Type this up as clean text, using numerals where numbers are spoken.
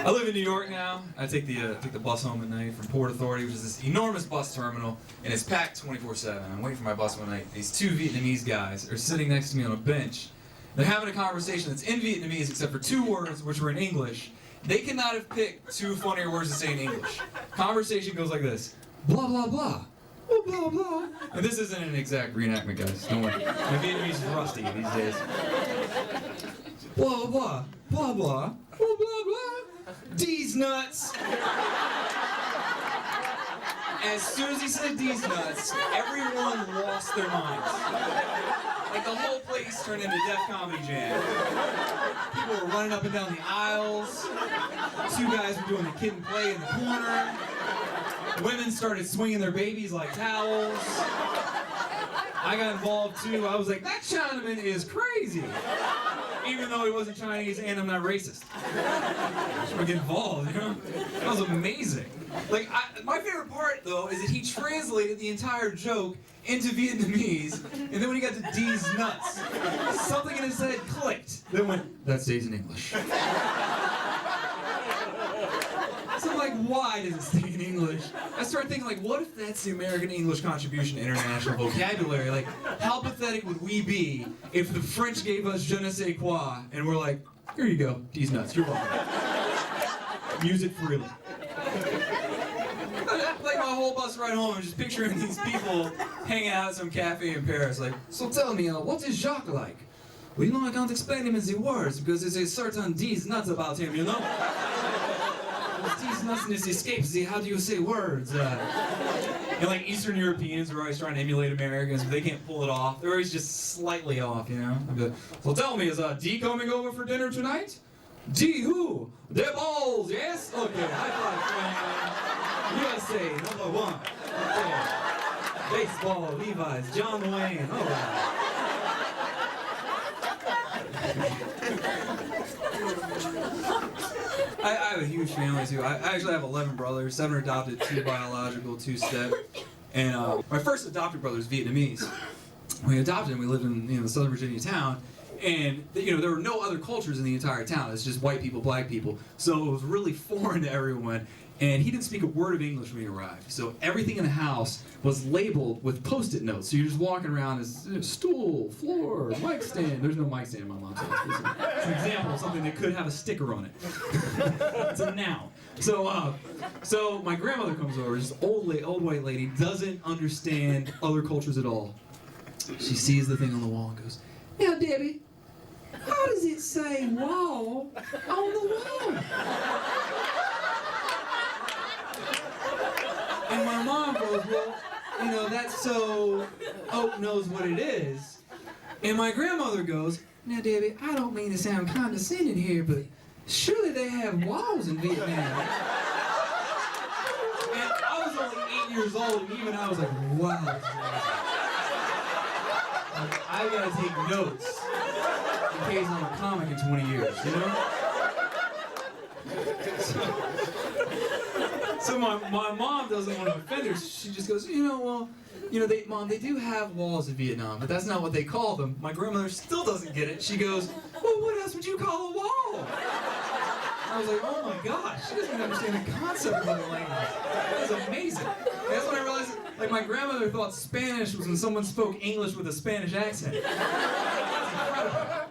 I live in New York now. I take the bus home at night from Port Authority, which is this enormous bus terminal, and it's packed 24/7. I'm waiting for my bus one night. These two Vietnamese guys are sitting next to me on a bench. They're having a conversation that's in Vietnamese except for two words, which were in English. They could not have picked two funnier words to say in English. Conversation goes like this: blah blah blah. Oh, blah blah. And this isn't an exact reenactment, guys. Don't worry. My Vietnamese is rusty these days. Blah blah blah blah. Oh, blah blah. D's nuts. As soon as he said D's nuts, everyone lost their minds. Like the whole place turned into Def Comedy Jam. People were running up and down the aisles. Two guys were doing the kid and play in the corner. Women started swinging their babies like towels. I got involved too. I was like, that Chinaman is crazy. Even though he wasn't Chinese and I'm not racist. I just want to get involved, you know? That was amazing. Like, my favorite part, though, is that he translated the entire joke into Vietnamese, and then when he got to D's nuts, something in his head clicked. Then went, that stays in English. So I'm like, why does it stay in English? I started thinking, like, what if that's the American English contribution to international vocabulary? Like, how pathetic would we be if the French gave us je ne sais quoi, and we're like, here you go, D's nuts, you're welcome. Use it freely. Like my whole bus ride home, I'm just picturing these people hanging out at some cafe in Paris, like, so tell me, what is Jacques like? Well, you know, I can't explain him in the words, because there's a certain D's nuts about him, you know? D's nutness escapes the how do you say words. And like Eastern Europeans are always trying to emulate Americans, but they can't pull it off. They're always just slightly off, you know? Like, so tell me, is D coming over for dinner tonight? D who? The balls, yes? Okay, high five, man. USA, #1. Okay. Baseball, Levi's, John Wayne, all right. I have a huge family too. I actually have 11 brothers, 7 are adopted, 2 biological, 2 step. And my first adopted brother is Vietnamese. When we adopted him, we lived in the Southern Virginia town, and there were no other cultures in the entire town. It's just white people, black people. So it was really foreign to everyone. And he didn't speak a word of English when he arrived. So everything in the house was labeled with Post-it notes. So you're just walking around as stool, floor, mic stand. There's no mic stand in my mom's house. It's an example of something that could have a sticker on it. It's a noun. So my grandmother comes over. This old white lady, doesn't understand other cultures at all. She sees the thing on the wall and goes, "Now, Debbie, how does it say wall on the wall?" And my mom goes, "Well, that's so Oak knows what it is." And my grandmother goes, "Now, Debbie, I don't mean to sound condescending here, but surely they have walls in Vietnam." And I was only 8 years old, and even I was like, wow. Like, I gotta take notes in case I'm a comic in 20 years, you know? So my mom doesn't want to offend her. She just goes, Mom, they do have walls in Vietnam, but that's not what they call them. My grandmother still doesn't get it. She goes, well, what else would you call a wall? I was like, oh my gosh, she doesn't even understand the concept of the language. That was amazing. And that's when I realized, like, my grandmother thought Spanish was when someone spoke English with a Spanish accent. That's incredible.